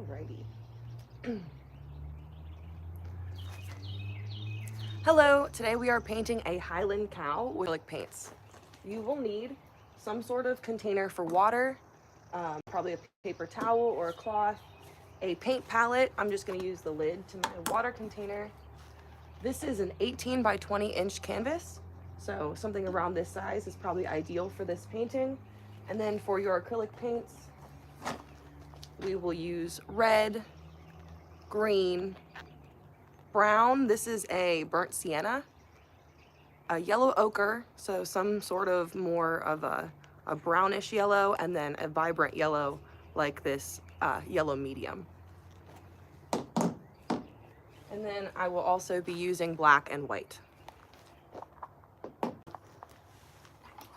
Alrighty. Hello, today we are painting a Highland cow with acrylic paints. You will need some sort of container for water, probably a paper towel or a cloth, a paint palette. I'm just going to use the lid to my water container. This is an 18 by 20 inch canvas, so something around this size is probably ideal for this painting. And then for your acrylic paints, we will use red, green, brown. This is a burnt sienna, a yellow ochre, so some sort of more of a brownish yellow, and then a vibrant yellow like this yellow medium. And then I will also be using black and white.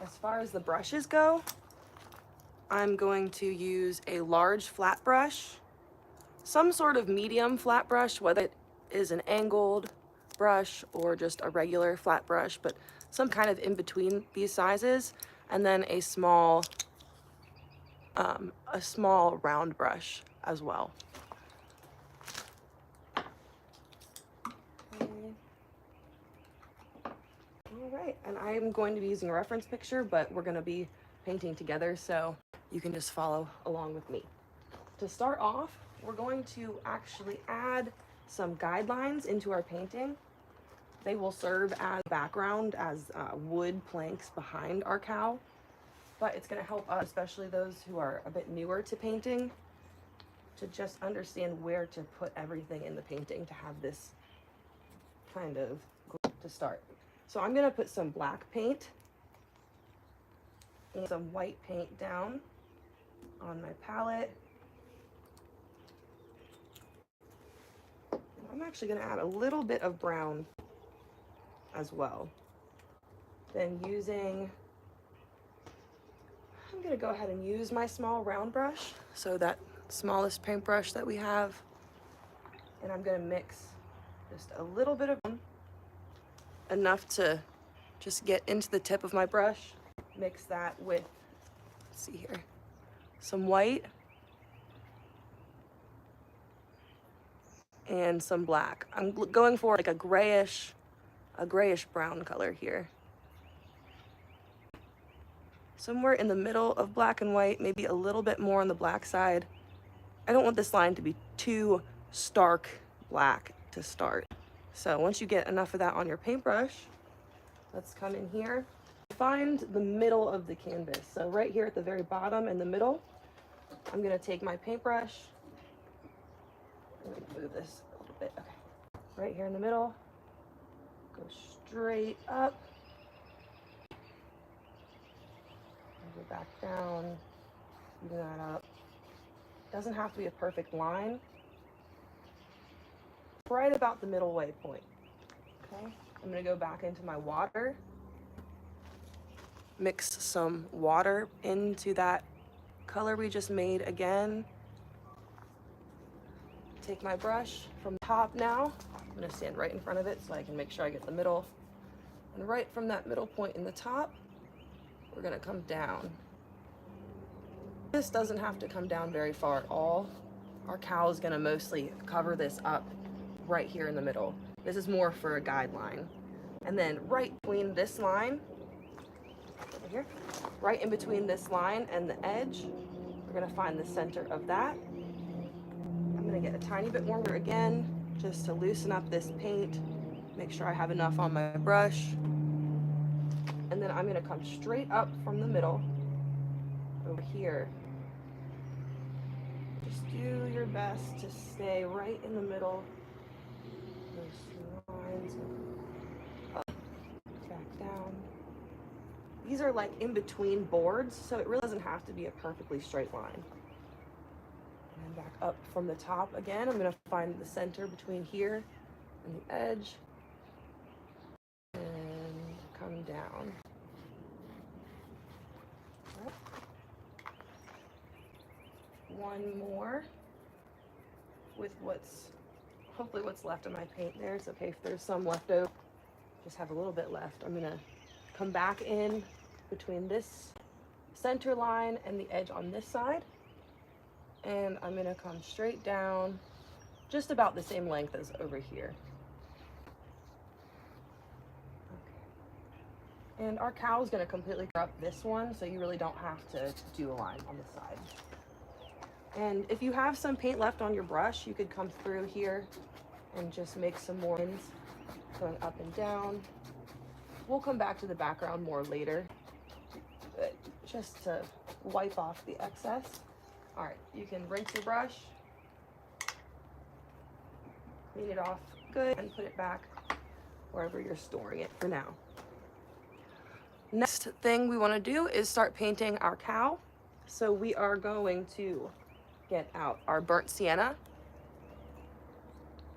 As far as the brushes go, I'm going to use a large flat brush, some sort of medium flat brush, whether it is an angled brush or just a regular flat brush, but some kind of in between these sizes, and then a small round brush as well. All right, and I am going to be using a reference picture, but we're going to be painting together, so you can just follow along with me. To start off, we're going to actually add some guidelines into our painting. They will serve as background, as wood planks behind our cow, but it's going to help us, especially those who are a bit newer to painting, to just understand where to put everything in the painting to have this kind of to start. So I'm going to put some black paint and some white paint down on my palette. I'm actually going to add a little bit of brown as well. Then I'm going to go ahead and use my small round brush, so that smallest paintbrush that we have, and I'm going to mix just a little bit of enough to just get into the tip of my brush. Mix that with, let's see here, some white and some black. I'm going for like a grayish brown color here. Somewhere in the middle of black and white, maybe a little bit more on the black side. I don't want this line to be too stark black to start. So once you get enough of that on your paintbrush, let's come in here. Find the middle of the canvas. So right here at the very bottom in the middle, I'm gonna take my paintbrush. Let me move this a little bit, okay. Right here in the middle, go straight up. Go back down, even that up. Doesn't have to be a perfect line. Right about the middle way point. Okay, I'm gonna go back into my water. Mix some water into that color we just made again. Take my brush from the top now. I'm gonna stand right in front of it so I can make sure I get the middle. And right from that middle point in the top, we're gonna come down. This doesn't have to come down very far at all. Our cow is gonna mostly cover this up right here in the middle. This is more for a guideline. And then right between this line, over here, right in between this line and the edge, we're gonna find the center of that. I'm gonna get a tiny bit more water again, just to loosen up this paint, make sure I have enough on my brush. And then I'm gonna come straight up from the middle over here. Just do your best to stay right in the middle. Those two lines, up, back down. These are like in between boards, so it really doesn't have to be a perfectly straight line. And back up from the top again. I'm gonna find the center between here and the edge. And come down. Right. One more with hopefully what's left of my paint there. It's okay if there's some left over. Just have a little bit left. I'm gonna come back in between this center line and the edge on this side. And I'm gonna come straight down, just about the same length as over here. Okay. And our cow is gonna completely cover up this one, so you really don't have to do a line on the side. And if you have some paint left on your brush, you could come through here and just make some more lines going up and down. We'll come back to the background more later, but just to wipe off the excess. All right, you can rinse your brush, clean it off good, and put it back wherever you're storing it for now. Next thing we want to do is start painting our cow. So we are going to get out our burnt sienna.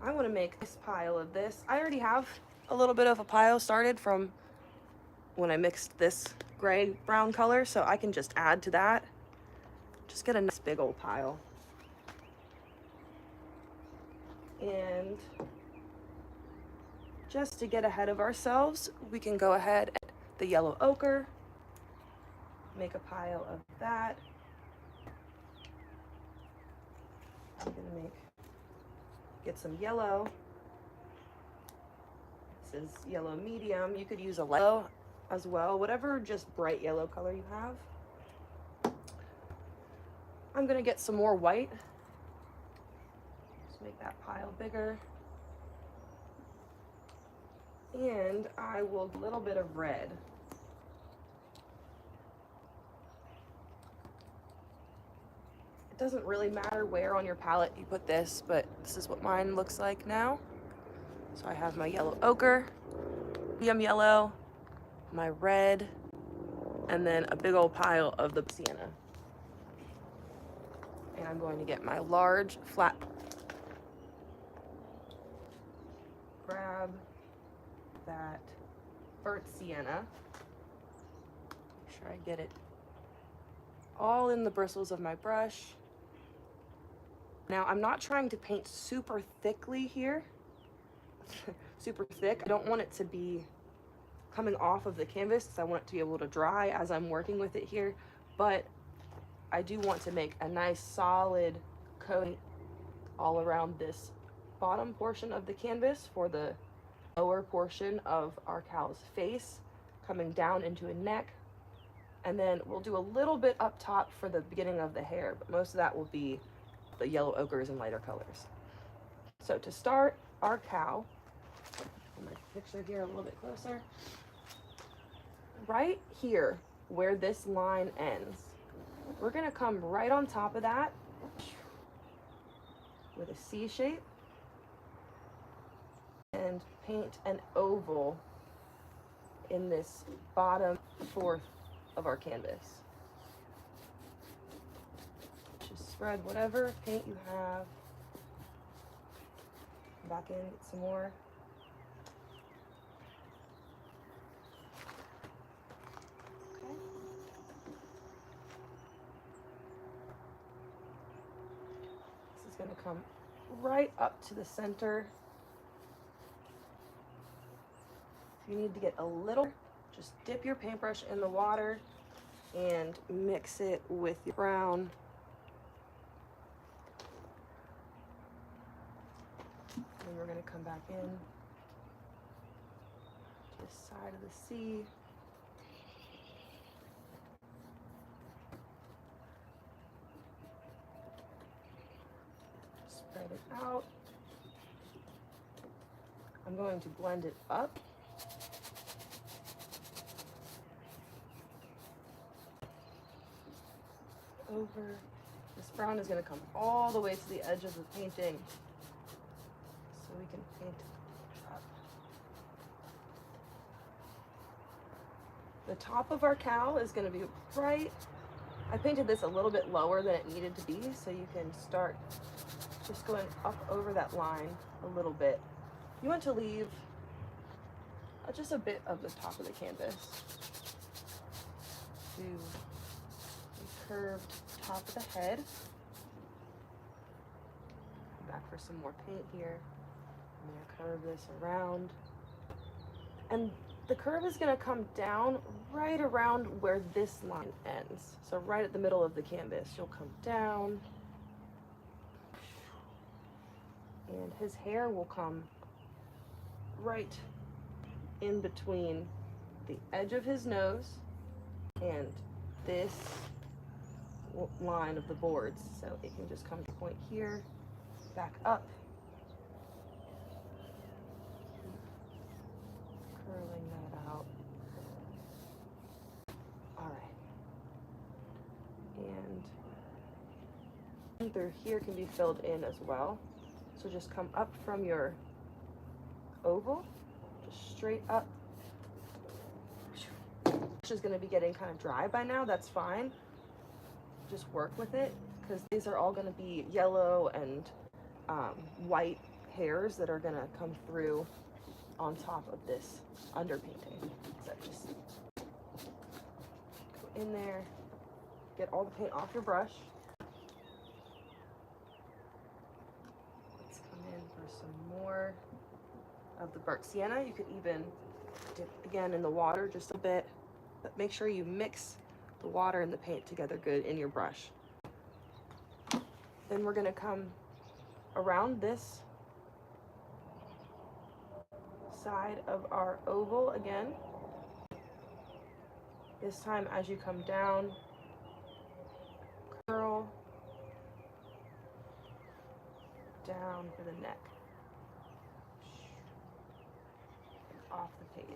I want to make this pile of this. I already have a little bit of a pile started from when I mixed this gray brown color, so I can just add to that. Just get a nice big old pile. And just to get ahead of ourselves, we can go ahead and the yellow ochre, make a pile of that. I'm gonna get some yellow. This is yellow medium. You could use a yellow as well, whatever just bright yellow color you have. I'm gonna get some more white. Just make that pile bigger. And I will a little bit of red. It doesn't really matter where on your palette you put this, but this is what mine looks like now. So I have my yellow ochre, medium yellow, my red, and then a big old pile of the sienna. And I'm going to get my large flat, grab that burnt sienna, make sure I get it all in the bristles of my brush. Now I'm not trying to paint super thickly here, super thick. I don't want it to be coming off of the canvas because I want it to be able to dry as I'm working with it here, but I do want to make a nice solid coat all around this bottom portion of the canvas for the lower portion of our cow's face, coming down into a neck, and then we'll do a little bit up top for the beginning of the hair, but most of that will be the yellow ochres and lighter colors. So to start our cow, put my picture here a little bit closer, right here where this line ends, we're gonna come right on top of that with a C shape and paint an oval in this bottom fourth of our canvas. Just spread whatever paint you have. Back in, get some more. Okay. This is going to come right up to the center. If you need to get a little, just dip your paintbrush in the water and mix it with your brown. And we're going to come back in to this side of the C. Spread it out. I'm going to blend it up. Over. This brown is going to come all the way to the edge of the painting so we can paint up. The top of our cow is going to be right. I painted this a little bit lower than it needed to be, so you can start just going up over that line a little bit. You want to leave just a bit of the top of the canvas to the curved top of the head. Come back for some more paint here. I'm going to curve this around. And the curve is going to come down right around where this line ends. So right at the middle of the canvas, you'll come down And his hair will come right in between the edge of his nose and this line of the boards. So it can just come to a point here, back up, curling that out. All right. And through here can be filled in as well. So just come up from your oval, just straight up. Brush is going to be getting kind of dry by now. That's fine. Just work with it, because these are all going to be yellow and white hairs that are going to come through on top of this underpainting. So just go in there, get all the paint off your brush. Let's come in for some more of the burnt sienna. You could even dip again in the water just a bit, but make sure you mix the water and the paint together good in your brush. Then we're going to come around this side of our oval again. This time as you come down, curl down for the neck, off the page.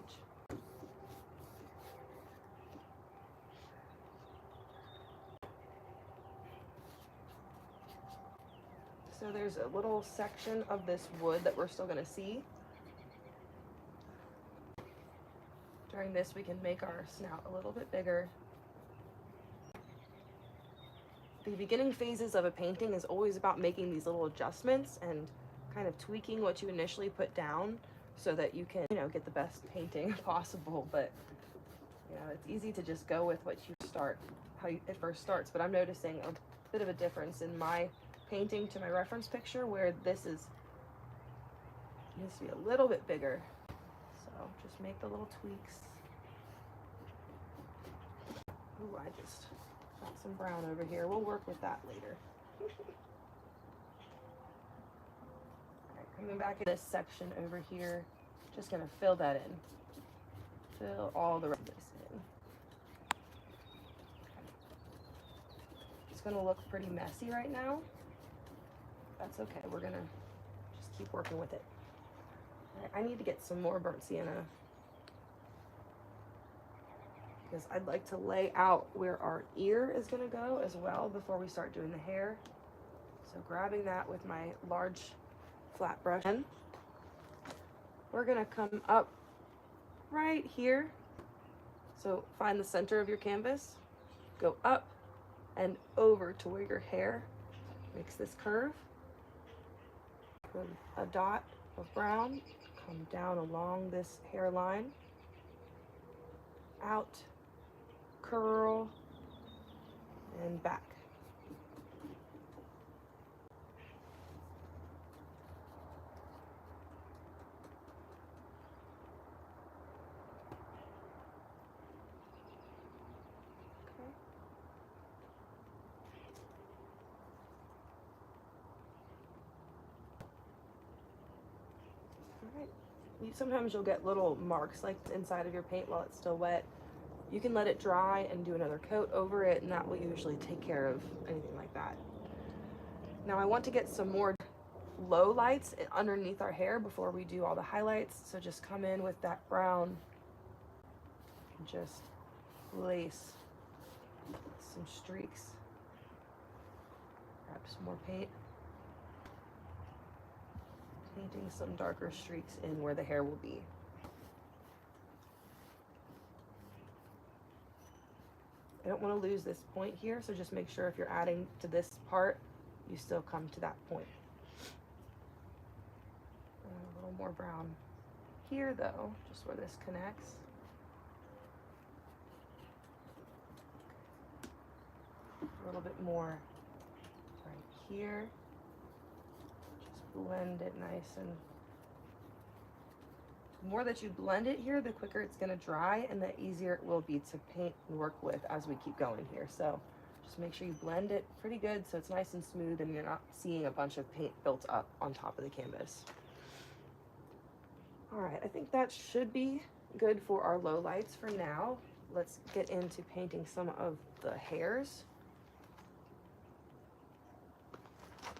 So there's a little section of this wood that we're still going to see. During this, we can make our snout a little bit bigger. The beginning phases of a painting is always about making these little adjustments and kind of tweaking what you initially put down so that you can, get the best painting possible. But, it's easy to just go with what you start, it first starts. But I'm noticing a bit of a difference in my painting to my reference picture, where this needs to be a little bit bigger. So just make the little tweaks. Ooh, I just got some brown over here. We'll work with that later. All right, coming back in this section over here, just gonna fill that in. Fill all the rest of this in. It's gonna look pretty messy right now. That's okay. We're gonna just keep working with it. All right, I need to get some more burnt sienna, because I'd like to lay out where our ear is gonna go as well before we start doing the hair. So grabbing that with my large flat brush, and we're gonna come up right here. So find the center of your canvas, go up and over to where your hair makes this curve. Put a dot of brown, come down along this hairline, out, curl, and back. Okay. All right. Sometimes you'll get little marks like inside of your paint while it's still wet. You can let it dry and do another coat over it, and that will usually take care of anything like that. Now I want to get some more low lights underneath our hair before we do all the highlights. So just come in with that brown and just lace some streaks. Grab some more paint. Painting some darker streaks in where the hair will be. I don't want to lose this point here, so just make sure if you're adding to this part, you still come to that point. A little more brown here though, just where this connects. A little bit more right here. Just blend it nice, and the more that you blend it here, the quicker it's going to dry and the easier it will be to paint and work with as we keep going here. So Just make sure you blend it pretty good so it's nice and smooth and you're not seeing a bunch of paint built up on top of the canvas. All right, I think that should be good for our low lights for now. Let's get into painting some of the hairs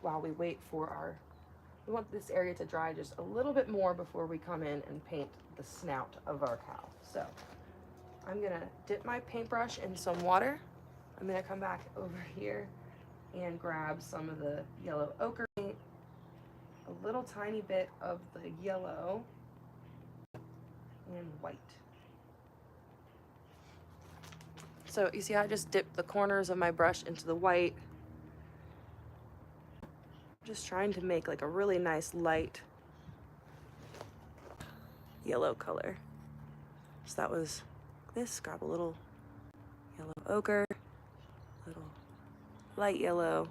while we wait for we want this area to dry just a little bit more before we come in and paint the snout of our cow. So I'm gonna dip my paintbrush in some water. I'm gonna come back over here and grab some of the yellow ochre paint, a little tiny bit of the yellow and white. So you see how I just dipped the corners of my brush into the white. Just trying to make like a really nice light yellow color. So that was this, grab a little yellow ochre, little light yellow,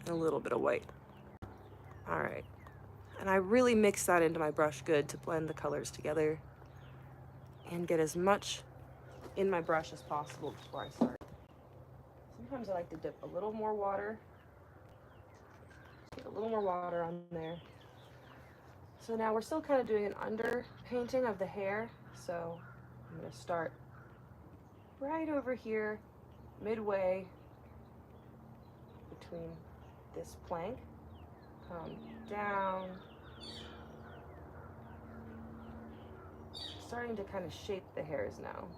and a little bit of white. All right, and I really mix that into my brush good to blend the colors together and get as much in my brush as possible before I start. Sometimes I like to dip a little more water, get a little more water on there. So now we're still kind of doing an under painting of the hair. So I'm gonna start right over here, midway between this plank, come down, starting to kind of shape the hairs now.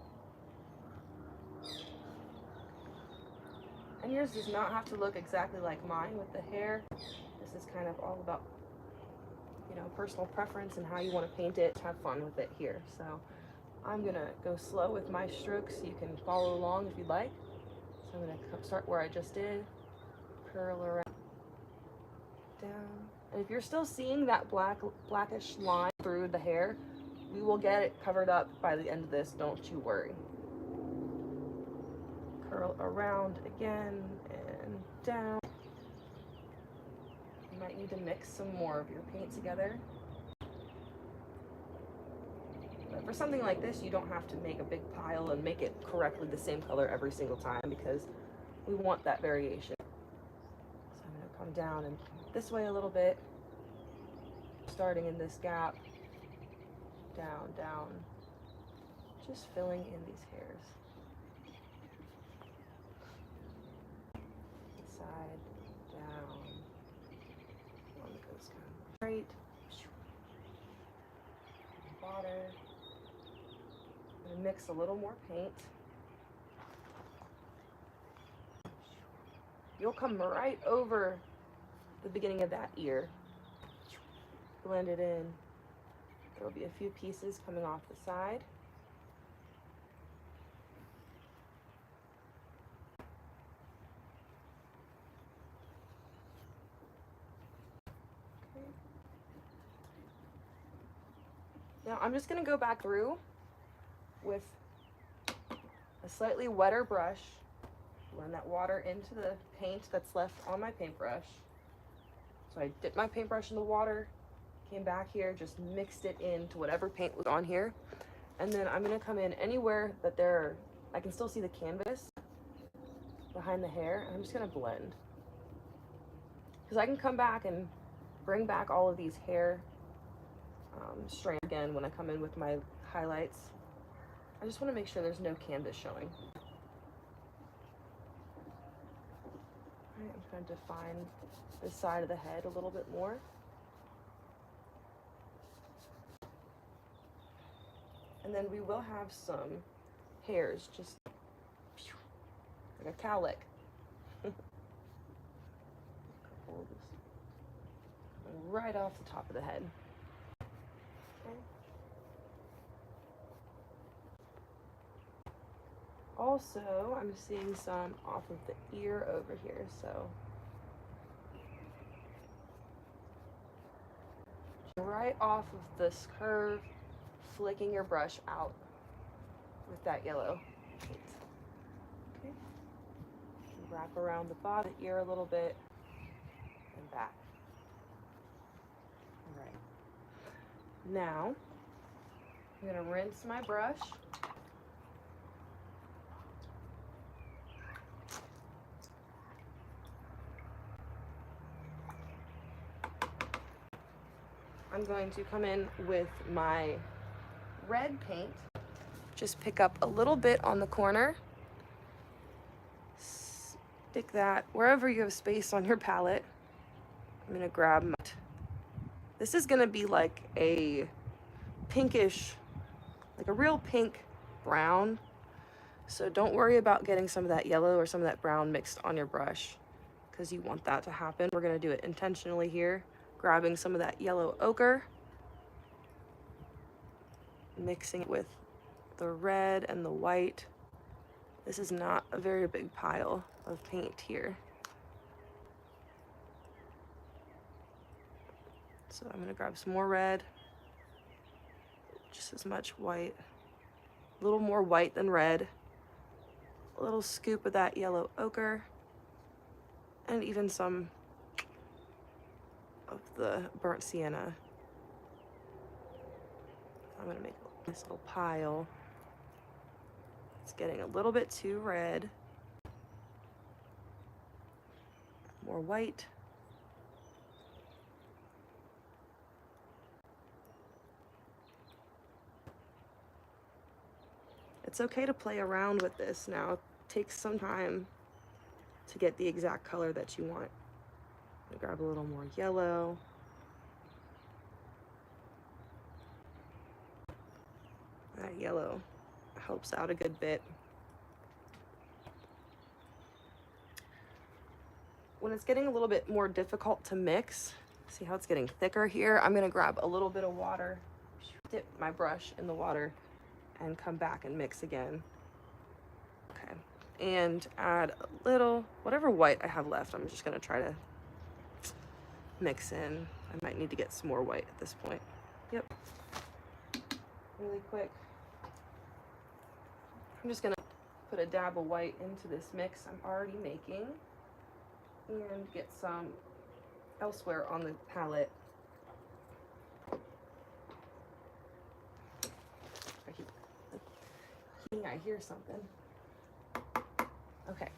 And yours does not have to look exactly like mine with the hair. This is kind of all about, you know, personal preference and how you want to paint it. Have fun with it here. So I'm gonna go slow with my strokes so you can follow along if you'd like. So I'm gonna start where I just did, curl around, down. And if you're still seeing that blackish line through the hair, we will get it covered up by the end of this, don't you worry. Curl around again and down. You might need to mix some more of your paint together. But for something like this, you don't have to make a big pile and make it correctly the same color every single time because we want that variation. So I'm gonna come down and this way a little bit, starting in this gap, down, down, just filling in these hairs. Side, down, one that goes kind of straight, water. I'm gonna mix a little more paint. You'll come right over the beginning of that ear, blend it in. There'll be a few pieces coming off the side. Okay. Now I'm just gonna go back through with a slightly wetter brush, blend that water into the paint that's left on my paintbrush. So I dipped my paintbrush in the water, came back here, just mixed it into whatever paint was on here. And then I'm gonna come in anywhere that I can still see the canvas behind the hair, and I'm just gonna blend. Because I can come back and bring back all of these hair strands again when I come in with my highlights. I just wanna make sure there's no canvas showing. All right, I'm trying to define this side of the head a little bit more. And then we will have some hairs, just like a cowlick. Right off the top of the head. Okay. Also, I'm seeing some off of the ear over here, so right off of this curve, flicking your brush out with that yellow paint. Okay. Wrap around the bottom of the ear a little bit and back. All right. Now, I'm gonna rinse my brush I'm going to come in with my red paint. Just pick up a little bit on the corner. Stick that wherever you have space on your palette. I'm gonna grab my, this is gonna be like a pinkish, like a real pink brown. So don't worry about getting some of that yellow or some of that brown mixed on your brush, because you want that to happen. We're gonna do it intentionally here, grabbing some of that yellow ochre, mixing it with the red and the white. This is not a very big pile of paint here. So I'm gonna grab some more red, just as much white, a little more white than red, a little scoop of that yellow ochre, and even some of the burnt sienna. I'm gonna make this little pile. It's getting a little bit too red. More white. It's okay to play around with this now. It takes some time to get the exact color that you want. I'm gonna grab a little more yellow. That yellow helps out a good bit. When it's getting a little bit more difficult to mix, see how it's getting thicker here? I'm gonna grab a little bit of water, dip my brush in the water, and come back and mix again. Okay, and add a little, whatever white I have left, I'm just gonna try to mix in. I might need to get some more white at this point. Yep, really quick. I'm just gonna put a dab of white into this mix I'm already making and get some elsewhere on the palette. I hear something. Okay.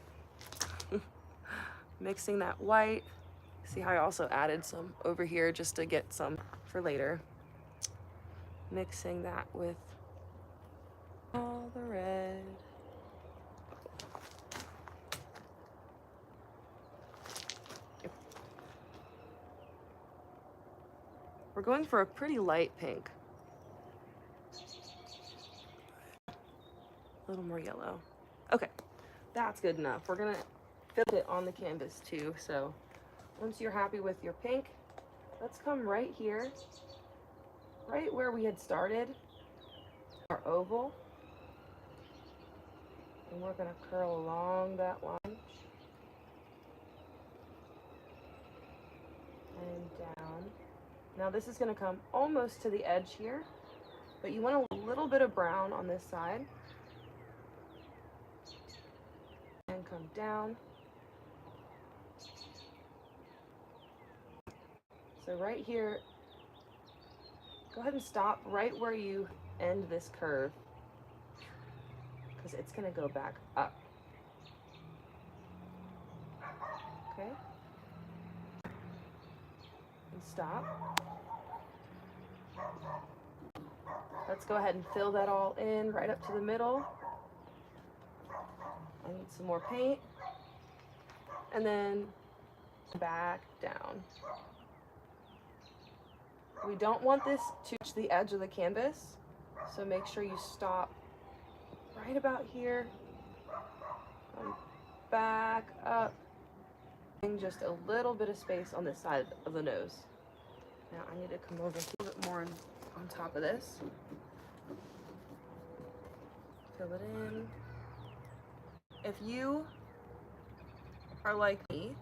Mixing that white. See how I also added some over here just to get some for later. Mixing that with all the red. We're going for a pretty light pink. A little more yellow. Okay, that's good enough. We're gonna fit it on the canvas too. So once you're happy with your pink, let's come right here, right where we had started, our oval. And we're gonna curl along that line. And down. Now this is gonna come almost to the edge here, but you want a little bit of brown on this side. And come down. So right here, go ahead and stop right where you end this curve, because it's gonna go back up. Okay? And stop. Let's go ahead and fill that all in right up to the middle. I need some more paint. And then back down. We don't want this to reach the edge of the canvas, so make sure you stop right about here. Back up. And just a little bit of space on this side of the nose. Now I need to come over a little bit more on top of this. Fill it in. If you are like me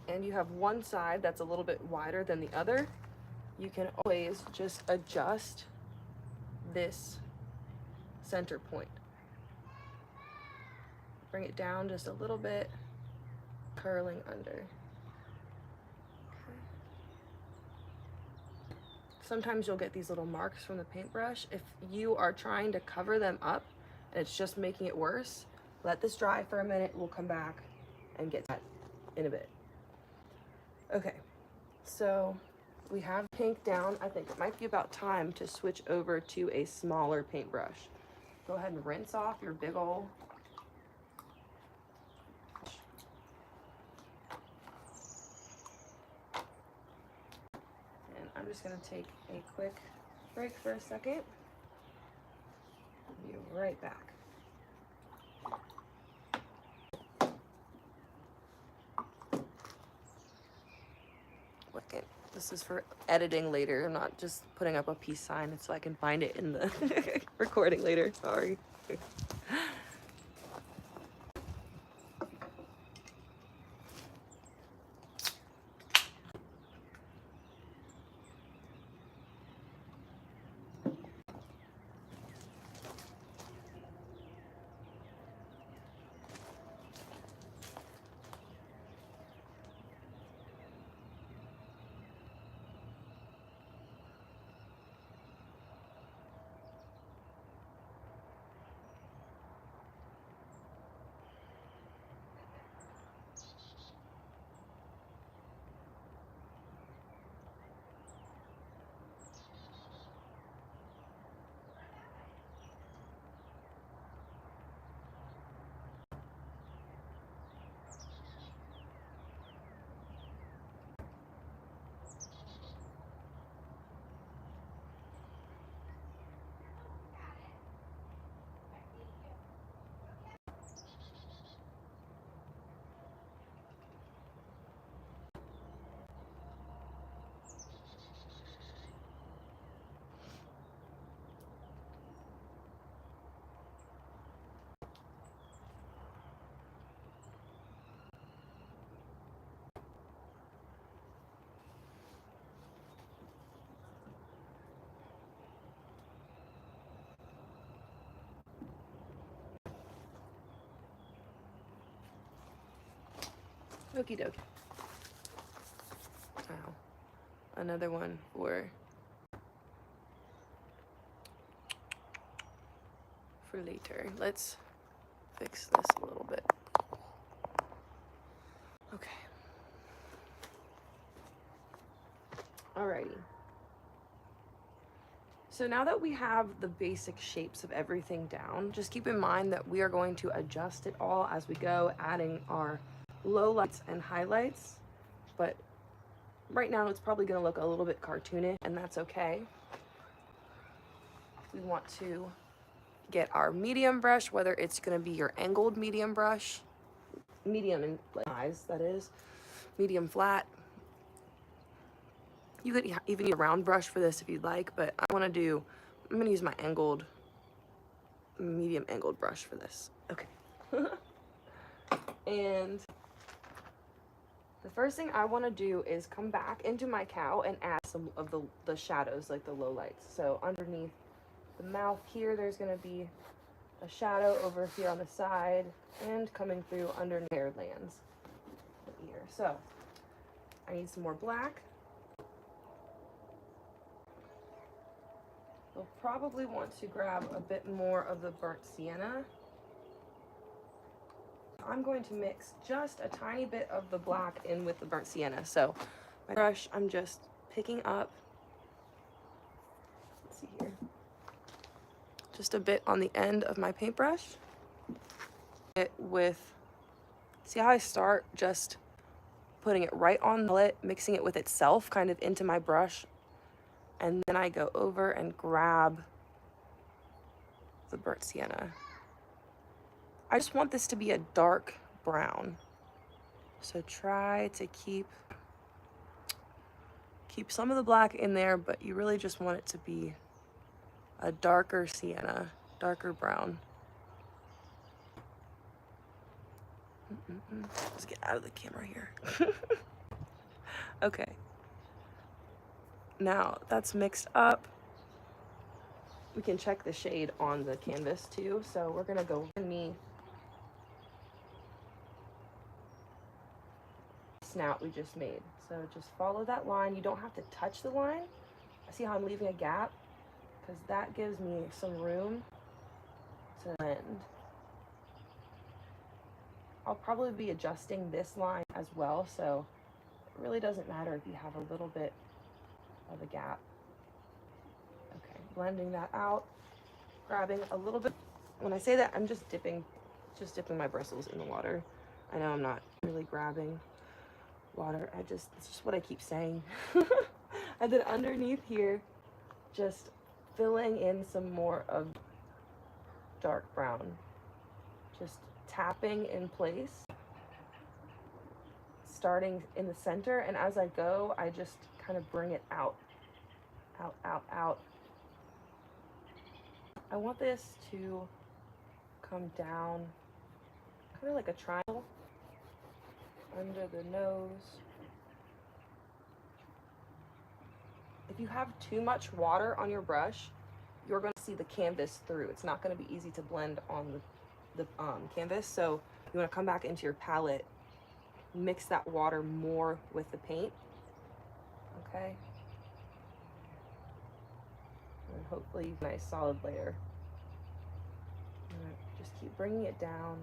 and you have one side that's a little bit wider than the other, you can always just adjust this center point. Bring it down just a little bit, curling under. Okay. Sometimes you'll get these little marks from the paintbrush. If you are trying to cover them up and it's just making it worse, let this dry for a minute. We'll come back and get that in a bit. Okay, so we have pink down. I think it might be about time to switch over to a smaller paintbrush. Go ahead and rinse off your big ol' and I'm just gonna take a quick break for a second. Be right back. This is for editing later. I'm not just putting up a peace sign. It's so I can find it in the recording later. Sorry. Okie dokie. Now, another one for later. Let's fix this a little bit. Okay. Alrighty. So now that we have the basic shapes of everything down, just keep in mind that we are going to adjust it all as we go, adding our lowlights and highlights. But right now it's probably going to look a little bit cartoonish, and that's okay. We want to get our medium brush, whether it's going to be your angled medium brush, medium in size, that is, medium flat. You could even use a round brush for this if you'd like, but I'm going to use my medium angled brush for this. Okay. And the first thing I want to do is come back into my cow and add some of the shadows, like the low lights. So underneath the mouth here, there's going to be a shadow over here on the side, and coming through underneath hair lands the ear. So I need some more black. You'll probably want to grab a bit more of the burnt sienna. I'm going to mix just a tiny bit of the black in with the burnt sienna. So my brush, I'm just picking up, let's see here, just a bit on the end of my paintbrush. See how I start just putting it right on the palette, mixing it with itself kind of into my brush, and then I go over and grab the burnt sienna. I just want this to be a dark brown, so try to keep some of the black in there, but you really just want it to be a darker sienna, darker brown. Let's get out of the camera here. Okay. Now that's mixed up. We can check the shade on the canvas too. So we're gonna go underneath the snout we just made. So just follow that line. You don't have to touch the line. See how I'm leaving a gap? Because that gives me some room to blend. I'll probably be adjusting this line as well, so it really doesn't matter if you have a little bit of a gap. Okay, blending that out, grabbing a little bit. When I say that, I'm just dipping my bristles in the water. I know I'm not really grabbing water. It's just what I keep saying. And then underneath here, just filling in some more of dark brown. Just tapping in place, starting in the center, and as I go, I just kind of bring it out, out, out, out. I want this to come down kind of like a triangle under the nose. If you have too much water on your brush, you're going to see the canvas through. It's not going to be easy to blend on the canvas, so you want to come back into your palette, mix that water more with the paint, okay? And hopefully you get a nice solid layer. Just keep bringing it down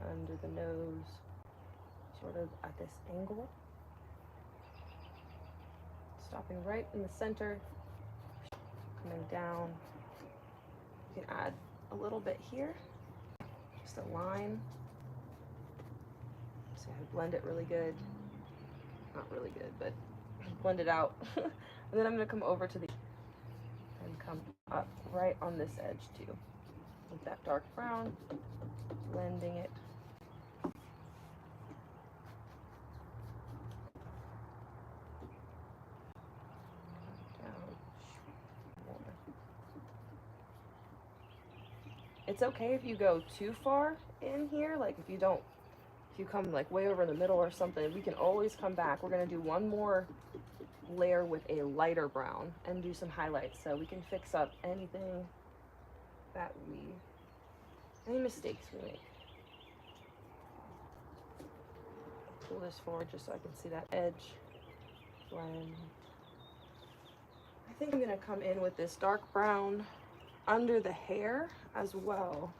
under the nose, sort of at this angle. Stopping right in the center, coming down. You can add a little bit here, just a line. So I blend it really good. Not really good, but blend it out. And then I'm gonna come over to the and come up right on this edge too, with that dark brown, blending it. It's okay if you go too far in here, like if you come like way over in the middle or something, we can always come back. We're gonna do one more layer with a lighter brown and do some highlights, so we can fix up anything that any mistakes we make. Pull this forward just so I can see that edge blend. I think I'm gonna come in with this dark brown under the hair as well.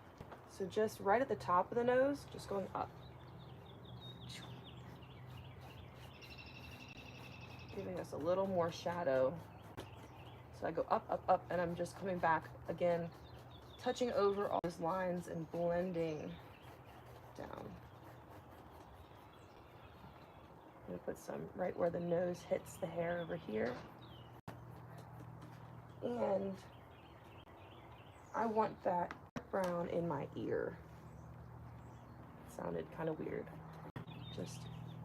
So just right at the top of the nose, just going up. Giving us a little more shadow. So I go up, up, up, and I'm just coming back again, touching over all those lines and blending down. I'm gonna put some right where the nose hits the hair over here. And I want that brown in my ear. It sounded kind of weird. Just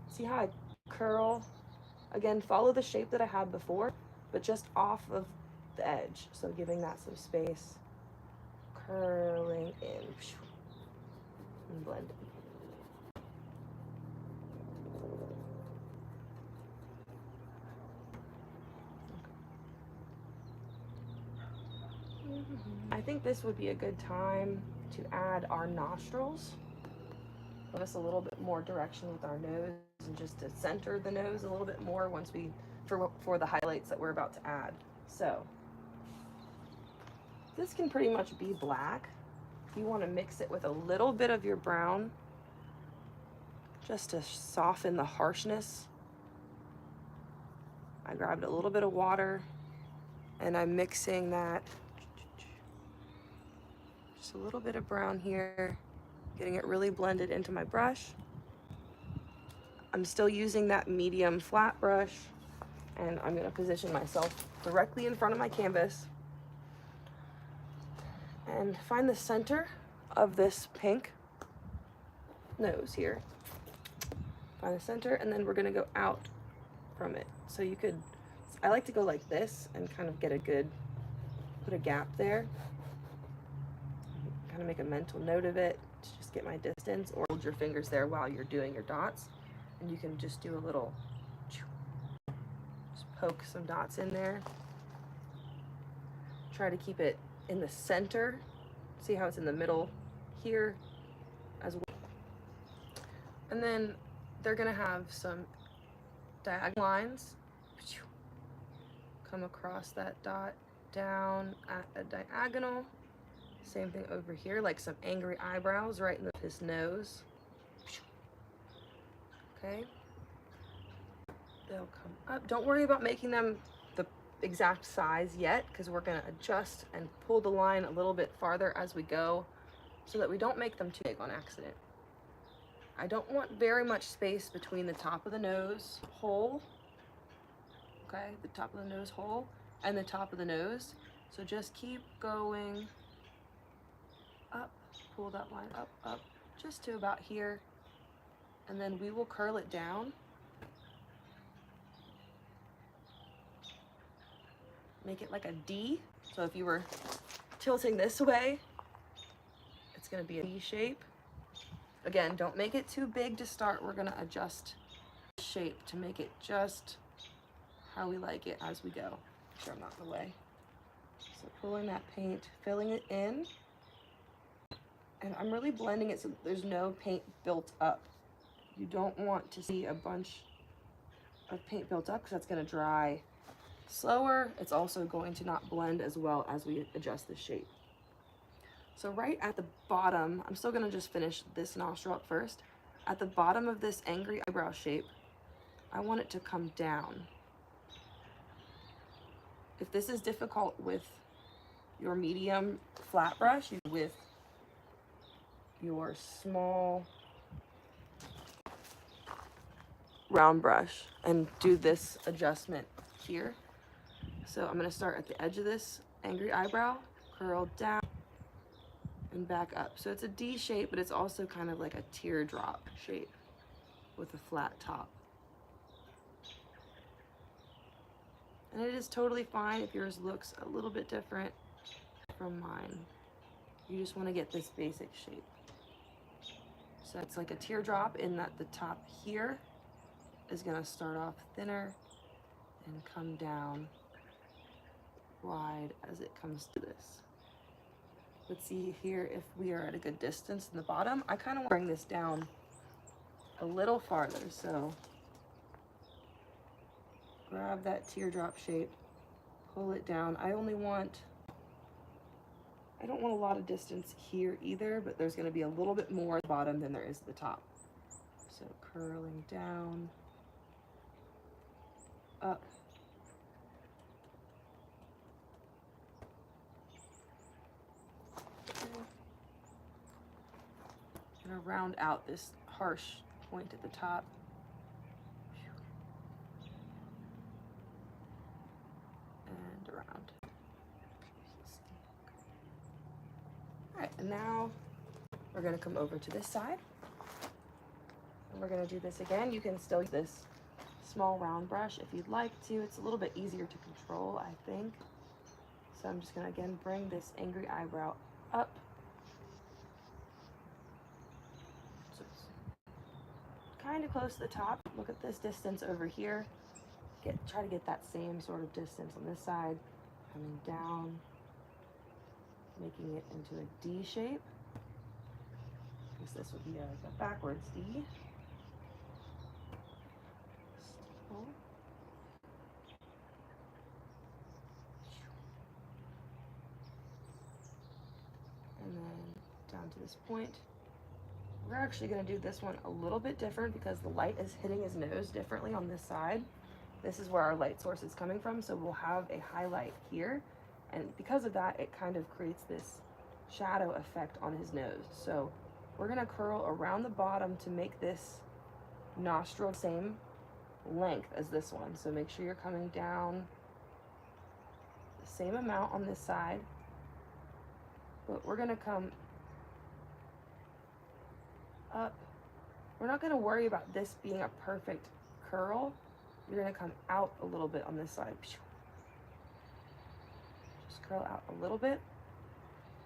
see how I curl? Again, follow the shape that I had before, but just off of the edge. So giving that some space, curling in, and blending. I think this would be a good time to add our nostrils. Give us a little bit more direction with our nose, and just to center the nose a little bit more once we, for the highlights that we're about to add. So this can pretty much be black. You want to mix it with a little bit of your brown just to soften the harshness. I grabbed a little bit of water and I'm mixing that. Just a little bit of brown here, getting it really blended into my brush. I'm still using that medium flat brush, and I'm going to position myself directly in front of my canvas and find the center of this pink nose here. Find the center, and then we're going to go out from it. So you could, I like to go like this and kind of get a good, put a gap there. Kind of make a mental note of it to just get my distance, or hold your fingers there while you're doing your dots, and you can just do a little, just poke some dots in there. Try to keep it in the center. See how it's in the middle here as well. And then they're gonna have some diagonal lines come across that dot down at a diagonal. Same thing over here, like some angry eyebrows right in his nose. Okay. they'll come up. Don't worry about making them the exact size yet, because we're gonna adjust and pull the line a little bit farther as we go so that we don't make them too big on accident. I don't want very much space between the top of the nose hole, okay, the top of the nose hole and the top of the nose. So just keep going up, pull that line up, up, just to about here, and then we will curl it down. Make it like a D. So if you were tilting this way, it's gonna be a D shape. Again, don't make it too big to start. We're gonna adjust the shape to make it just how we like it as we go. Make sure I'm not in the way. So pulling that paint, filling it in, and I'm really blending it so there's no paint built up. You don't want to see a bunch of paint built up because that's gonna dry slower. It's also going to not blend as well as we adjust the shape. So right at the bottom, I'm still gonna just finish this nostril up first. At the bottom of this angry eyebrow shape, I want it to come down. If this is difficult with your medium flat brush, with your small round brush and do this adjustment here. So I'm gonna start at the edge of this angry eyebrow, curl down and back up. So it's a D shape, but it's also kind of like a teardrop shape with a flat top. And it is totally fine if yours looks a little bit different from mine. You just want to get this basic shape. So it's like a teardrop in that the top here is going to start off thinner and come down wide as it comes to this. Let's see here if we are at a good distance in the bottom. I kind of want to bring this down a little farther. So grab that teardrop shape, pull it down. I don't want a lot of distance here either, but there's going to be a little bit more at the bottom than there is at the top. So curling down, up, I'm going to round out this harsh point at the top. And around. All right, and now we're going to come over to this side. And we're going to do this again. You can still use this small round brush if you'd like to. It's a little bit easier to control, I think. So I'm just going to again bring this angry eyebrow up. So it's kind of close to the top. Look at this distance over here. Try to get that same sort of distance on this side. Coming down, making it into a D shape. I guess this would be a backwards D. Steeple. And then down to this point. We're actually going to do this one a little bit different because the light is hitting his nose differently on this side. This is where our light source is coming from, so we'll have a highlight here. And because of that, it kind of creates this shadow effect on his nose. So we're gonna curl around the bottom to make this nostril the same length as this one. So make sure you're coming down the same amount on this side, but we're gonna come up. We're not gonna worry about this being a perfect curl. You're gonna come out a little bit on this side. Just curl out a little bit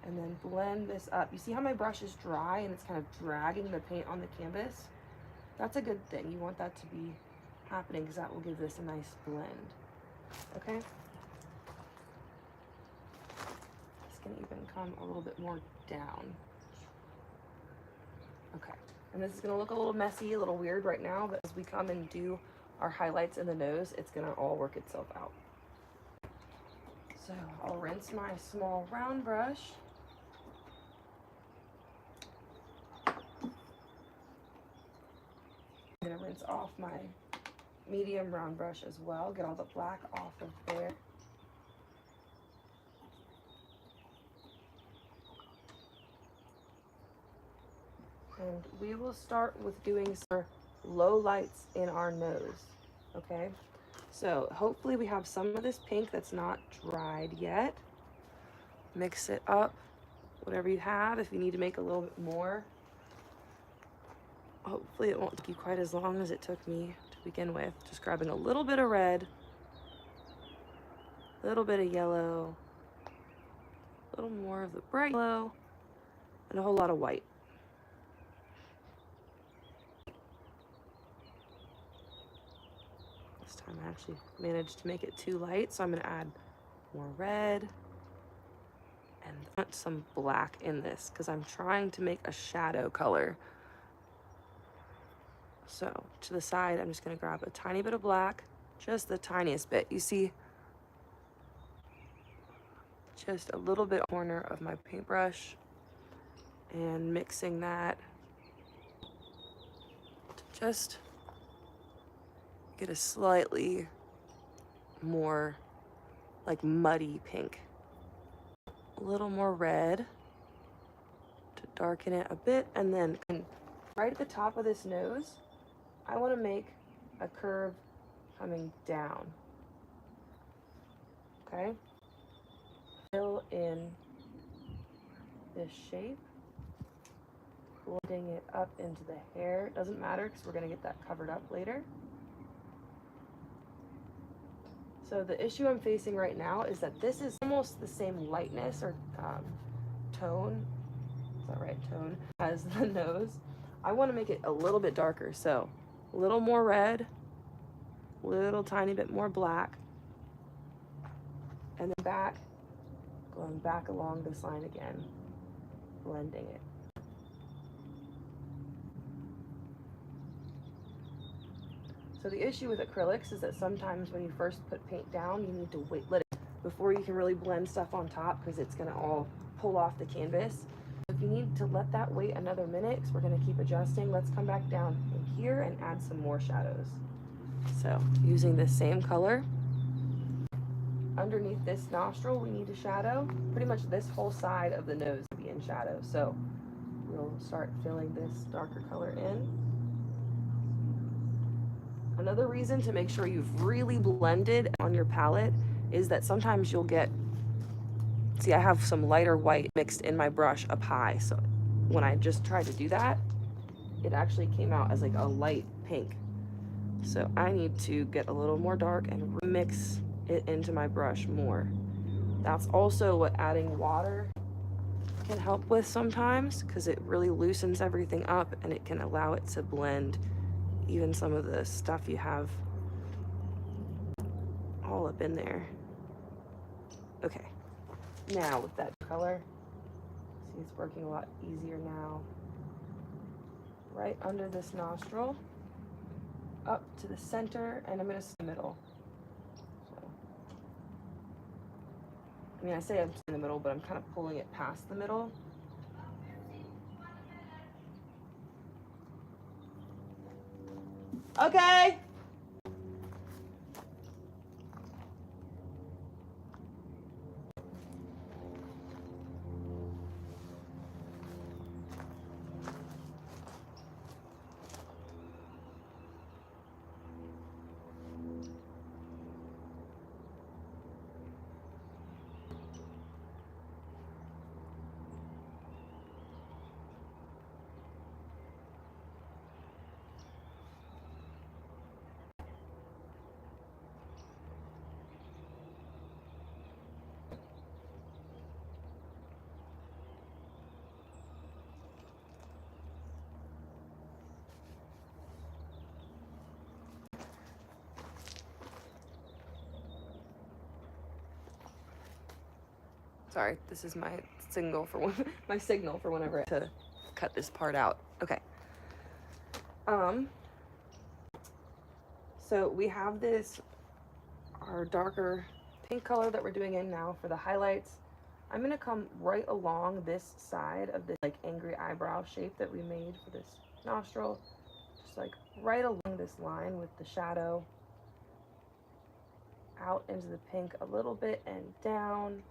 and then blend this up. You see how my brush is dry and it's kind of dragging the paint on the canvas? That's a good thing. You want that to be happening because that will give this a nice blend. Okay? It's gonna even come a little bit more down. Okay, and this is gonna look a little messy, a little weird right now, but as we come and do our highlights in the nose, it's gonna all work itself out. So I'll rinse my small round brush. I'm gonna rinse off my medium round brush as well. Get all the black off of there. And we will start with doing some low lights in our nose, okay? So hopefully we have some of this pink that's not dried yet. Mix it up, whatever you have. If you need to make a little bit more, hopefully it won't take you quite as long as it took me to begin with. Just grabbing a little bit of red, a little bit of yellow, a little more of the bright yellow, and a whole lot of white. This time I actually managed to make it too light, so I'm gonna add more red and put some black in this because I'm trying to make a shadow color. So to the side, I'm just gonna grab a tiny bit of black, just the tiniest bit. You see, just a little bit corner of my paintbrush, and mixing that to just get a slightly more like muddy pink. A little more red to darken it a bit, and then right at the top of this nose, I want to make a curve coming down. Okay? Fill in this shape, blending it up into the hair. It doesn't matter because we're going to get that covered up later. So the issue I'm facing right now is that this is almost the same lightness or tone, is that right, tone, as the nose. I want to make it a little bit darker, so a little more red, little tiny bit more black, and then back, going back along this line again, blending it. So the issue with acrylics is that sometimes when you first put paint down, you need to let it before you can really blend stuff on top because it's gonna all pull off the canvas. If you need to let that wait another minute, because we're gonna keep adjusting, let's come back down in here and add some more shadows. So using the same color, underneath this nostril, we need a shadow. Pretty much this whole side of the nose to be in shadow. So we'll start filling this darker color in. Another reason to make sure you've really blended on your palette is that sometimes you'll get, see, I have some lighter white mixed in my brush up high. So when I just tried to do that, it actually came out as like a light pink. So I need to get a little more dark and mix it into my brush more. That's also what adding water can help with sometimes, because it really loosens everything up and it can allow it to blend even some of the stuff you have all up in there. Okay, now with that color, see, it's working a lot easier now. Right under this nostril, up to the center, and I'm gonna see the middle. So, I mean, I say I'm in the middle, but I'm kind of pulling it past the middle. Okay. Sorry, this is my signal for my signal for whenever I have to cut this part out. Okay. So we have this, our darker pink color that we're doing in now for the highlights. I'm gonna come right along this side of the like angry eyebrow shape that we made for this nostril. Just just like right along this line with the shadow, out into the pink a little bit and down.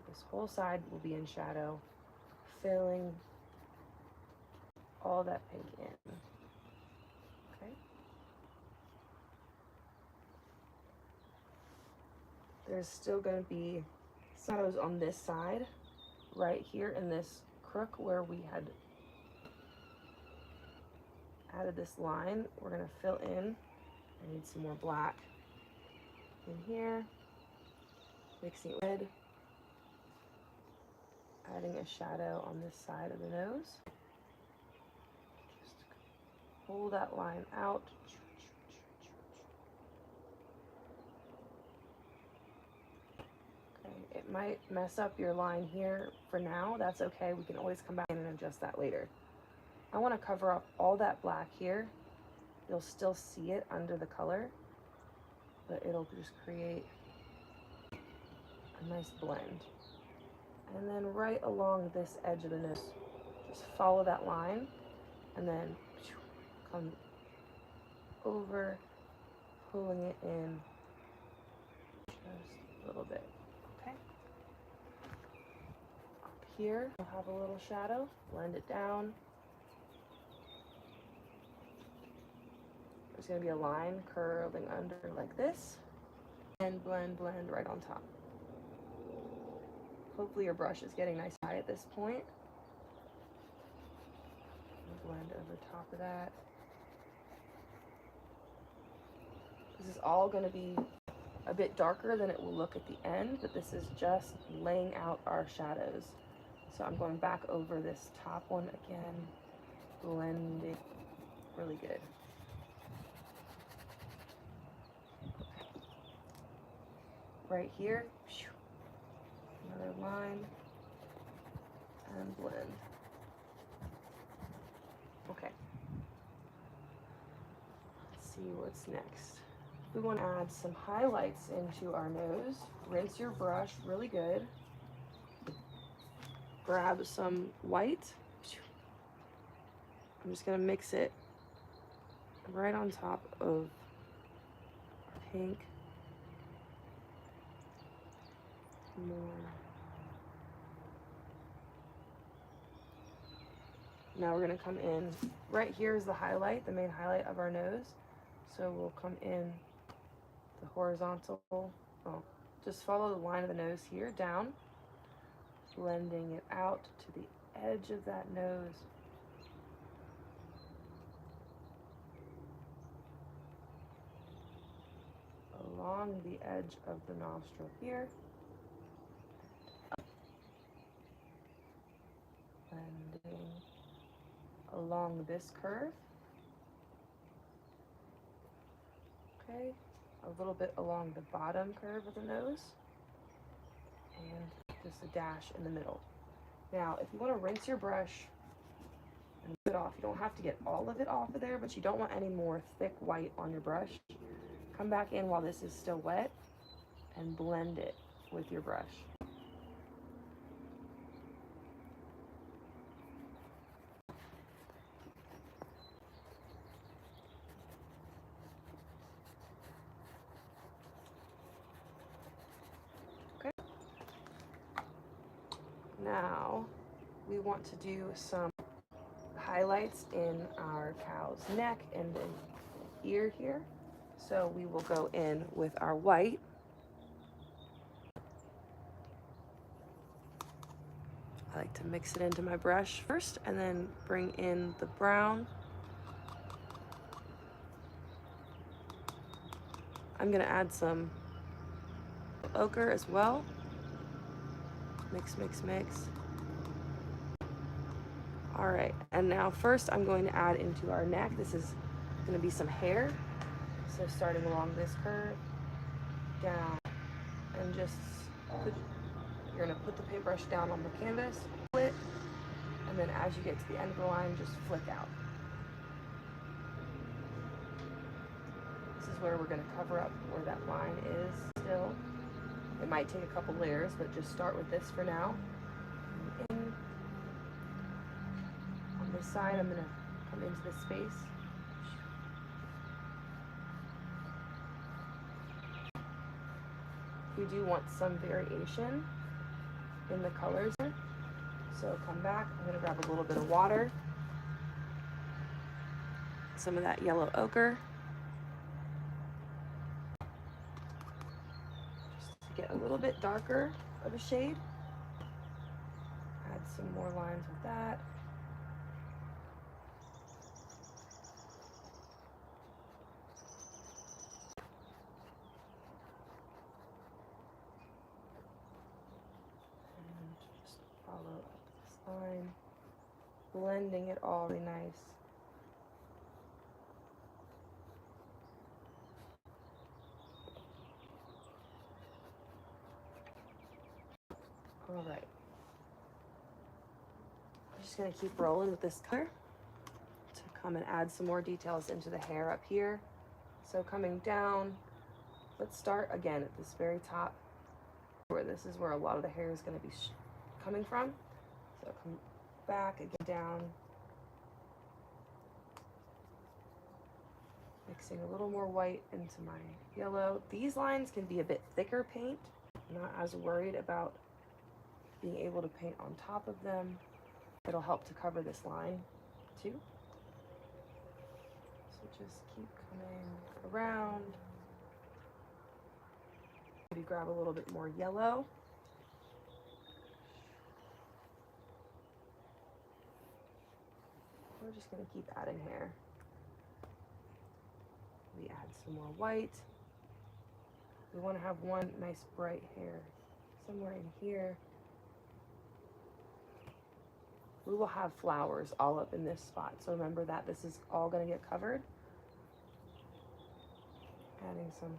This whole side will be in shadow, filling all that pink in. Okay. There's still going to be shadows on this side, right here in this crook where we had added this line. We're going to fill in. I need some more black in here, mixing it red, adding a shadow on this side of the nose. Just pull that line out. Okay, it might mess up your line here for now. That's okay. We can always come back in and adjust that later. I want to cover up all that black here. You'll still see it under the color, but it'll just create a nice blend. And then right along this edge of the nose, just follow that line and then come over, pulling it in just a little bit. Okay. Up here, we'll have a little shadow, blend it down. There's going to be a line curling under like this, and blend right on top. Hopefully your brush is getting nice high at this point. Blend over top of that. This is all going to be a bit darker than it will look at the end, but this is just laying out our shadows. So I'm going back over this top one again, blend it really good. Right here, another line, and blend. Okay. Let's see what's next. We want to add some highlights into our nose. Rinse your brush really good. Grab some white. I'm just going to mix it right on top of our pink. More. Now we're going to come in, right here is the highlight, the main highlight of our nose. So we'll come in the horizontal, just follow the line of the nose here, down, blending it out to the edge of that nose. Along the edge of the nostril here. Blending along this curve. Okay, a little bit along the bottom curve of the nose, and just a dash in the middle. Now, if you want to rinse your brush and get it off, you don't have to get all of it off of there, but you don't want any more thick white on your brush. Come back in while this is still wet and blend it with your brush. Now we want to do some highlights in our cow's neck and the ear here. So we will go in with our white. I like to mix it into my brush first and then bring in the brown. I'm going to add some ochre as well. Mix, mix, mix. All right, and now first I'm going to add into our neck. This is going to be some hair. So starting along this curve, down, and just you're going to put the paintbrush down on the canvas, split, and then as you get to the end of the line, just flick out. This is where we're going to cover up where that line is still. It might take a couple layers, but just start with this for now. In on this this side, I'm gonna come into this space. We do want some variation in the colors. So come back, I'm gonna grab a little bit of water, some of that yellow ochre, just to get a little bit darker of a shade. Add some more lines with that. And just follow up this line, blending it all really nice. All right. I'm just gonna keep rolling with this color to come and add some more details into the hair up here. So coming down, let's start again at this very top, where this is where a lot of the hair is gonna be coming from. So come back again down, mixing a little more white into my yellow. These lines can be a bit thicker paint. I'm not as worried about being able to paint on top of them. It'll help to cover this line too. So just keep coming around. Maybe grab a little bit more yellow. We're just gonna keep adding hair. We add some more white. We wanna have one nice bright hair somewhere in here. We will have flowers all up in this spot. So remember that this is all gonna get covered. Adding some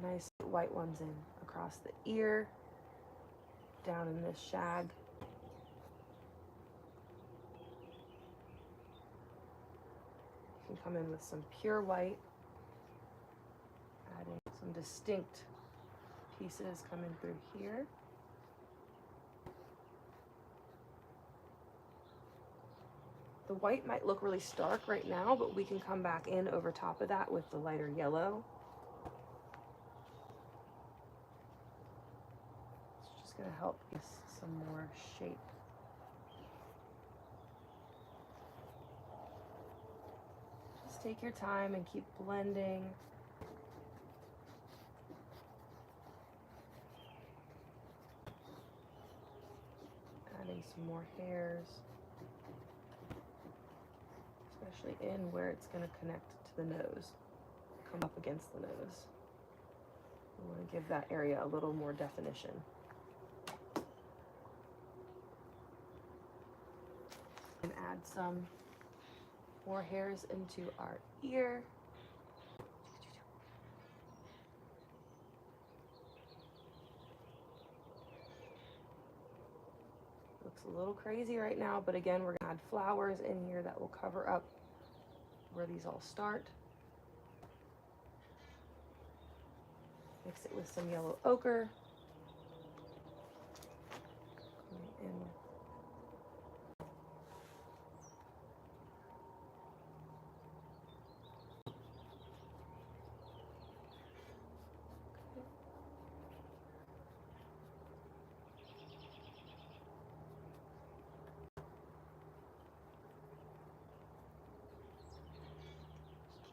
nice white ones in across the ear, down in this shag. You can come in with some pure white, adding some distinct pieces coming through here. The white might look really stark right now, but we can come back in over top of that with the lighter yellow. It's just gonna help give some more shape. Just take your time and keep blending. Adding some more hairs, especially in where it's going to connect to the nose, come up against the nose. We want to give that area a little more definition. And add some more hairs into our ear. Looks a little crazy right now, but again, we're gonna add flowers in here that will cover up where these all start. Mix it with some yellow ochre. Coming in.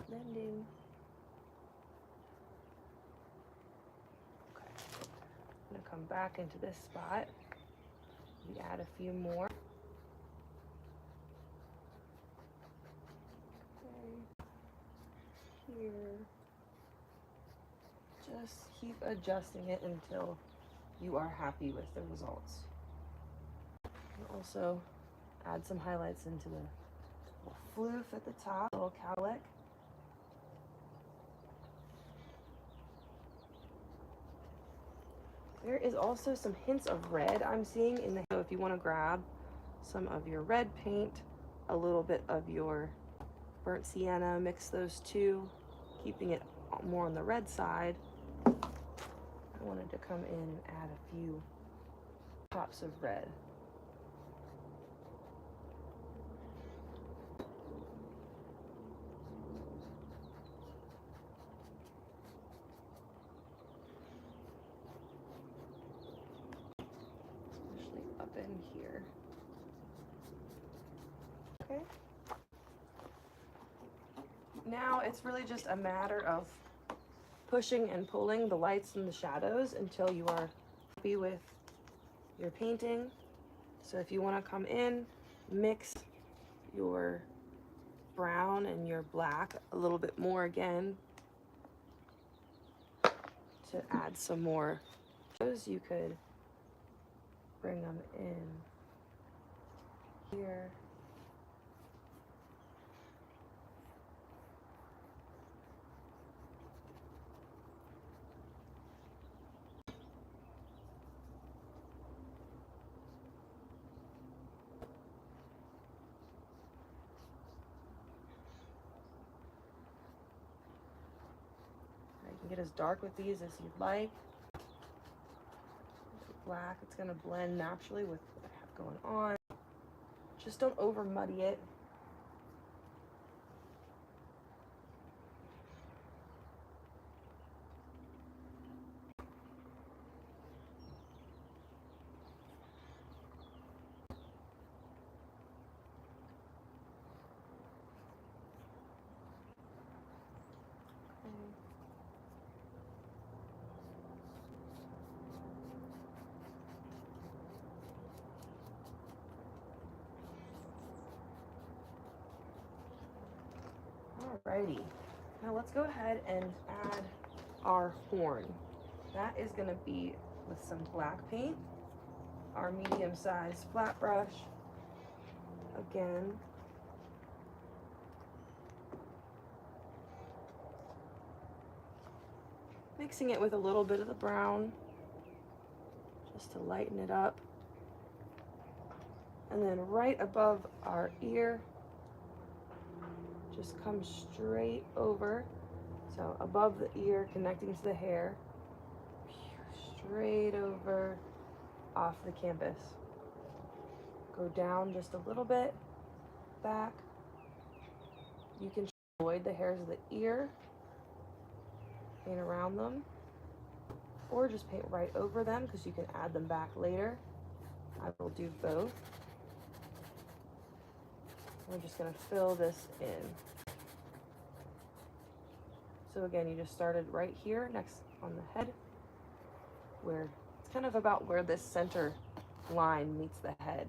Blending. Okay, I'm gonna come back into this spot. We add a few more. Okay. Here. Just keep adjusting it until you are happy with the results. And also add some highlights into the little floof at the top, little cowlick. There is also some hints of red I'm seeing in the, so if you want to grab some of your red paint, a little bit of your burnt sienna, mix those two, keeping it more on the red side. I wanted to come in and add a few pops of red. Okay. Now it's really just a matter of pushing and pulling the lights and the shadows until you are happy with your painting. So if you want to come in, mix your brown and your black a little bit more again to add some more shadows, you could bring them in here. You can get as dark with these as you'd like. Black, it's going to blend naturally with what I have going on. Just don't over muddy it. Alrighty, now let's go ahead and add our horn. That is going to be with some black paint, our medium-sized flat brush. Again, mixing it with a little bit of the brown just to lighten it up. And then right above our ear, just come straight over. So above the ear, connecting to the hair, straight over off the canvas. Go down just a little bit, back. You can avoid the hairs of the ear, paint around them, or just paint right over them because you can add them back later. I will do both. We're just going to fill this in. So again, you just started right here next on the head, where it's kind of about where this center line meets the head.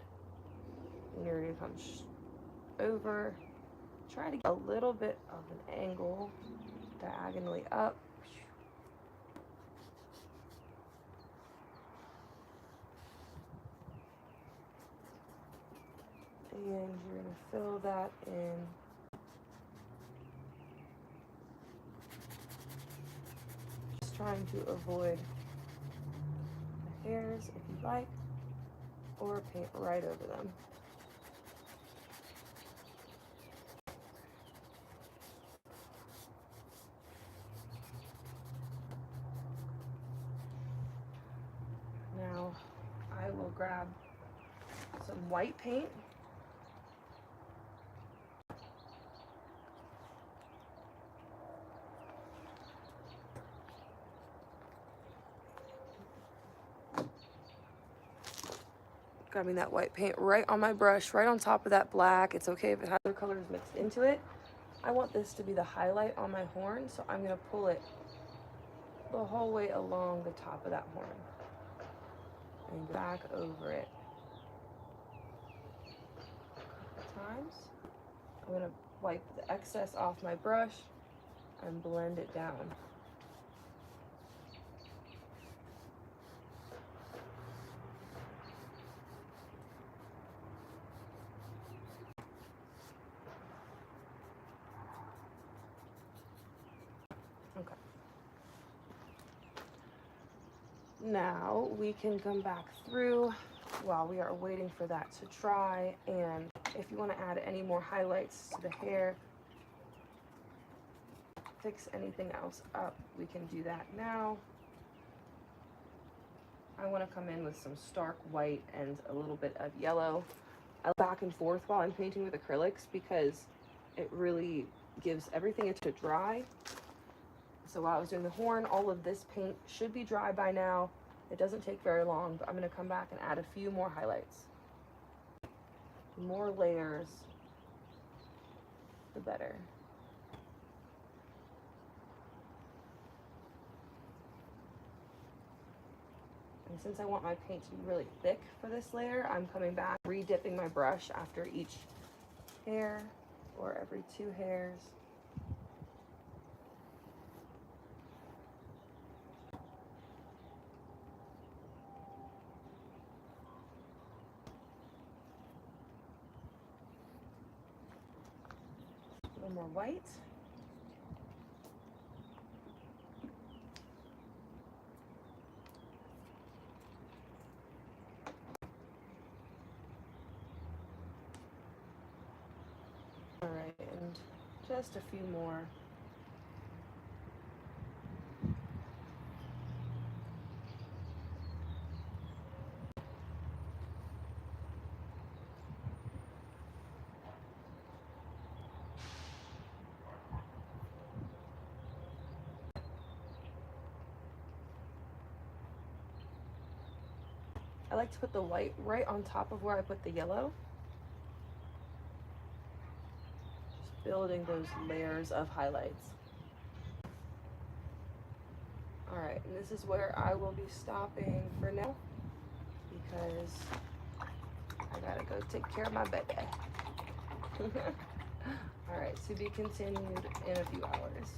And you're going to come over, try to get a little bit of an angle diagonally up. And you're going to fill that in. Just trying to avoid the hairs if you like, or paint right over them. Now I will grab some white paint. Grabbing that white paint right on my brush, right on top of that black. It's okay if it has other colors mixed into it. I want this to be the highlight on my horn, so I'm going to pull it the whole way along the top of that horn and back over it a couple times. I'm going to wipe the excess off my brush and blend it down. Okay. Now we can come back through while we are waiting for that to dry, and if you want to add any more highlights to the hair, fix anything else up, we can do that now. I want to come in with some stark white and a little bit of yellow. I back and forth while I'm painting with acrylics because it really gives everything to dry. So while I was doing the horn, all of this paint should be dry by now. It doesn't take very long, but I'm going to come back and add a few more highlights. More layers the better. And since I want my paint to be really thick for this layer, I'm coming back, re-dipping my brush after each hair or every 2 hairs. A little more white. All right, and just a few more. I like to put the white right on top of where I put the yellow. Just building those layers of highlights. All right, and this is where I will be stopping for now because I gotta go take care of my baby. All right, to be continued in a few hours.